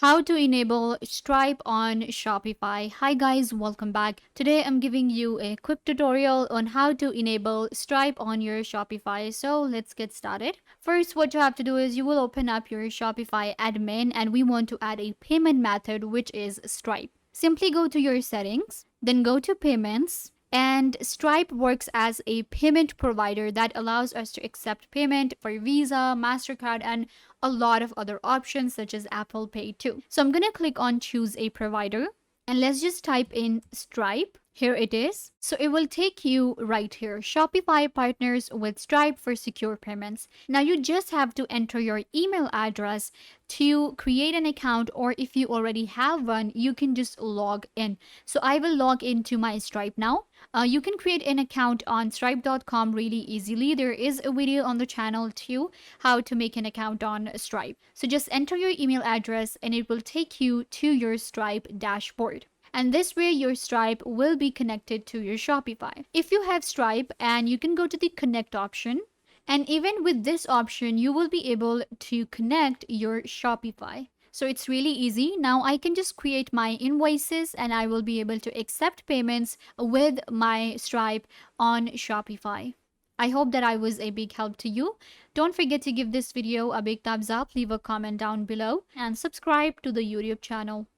How to enable Stripe on Shopify. Hi guys, welcome back. Today I'm giving you a quick tutorial on how to enable Stripe on your Shopify. So let's get started. First, what you have to do is you will open up your Shopify admin and we want to add a payment method which is Stripe. Simply go to your settings, then go to payments. And Stripe works as a payment provider that allows us to accept payment for Visa, MasterCard, and a lot of other options such as Apple Pay too. So I'm going to click on choose a provider and let's just type in Stripe. Here it is. So it will take you right here. Shopify partners with Stripe for secure payments. Now you just have to enter your email address to create an account, or if you already have one, you can just log in. So I will log into my Stripe now. You can create an account on stripe.com really easily. There is a video on the channel too, how to make an account on Stripe. So just enter your email address and it will take you to your Stripe dashboard. And this way your Stripe will be connected to your Shopify. If you have Stripe, and you can go to the connect option, and even with this option you will be able to connect your Shopify. So it's really easy. Now I can just create my invoices and I will be able to accept payments with my Stripe on Shopify. I hope that I was a big help to you. Don't forget to give this video a big thumbs up, leave a comment down below, and subscribe to the YouTube channel.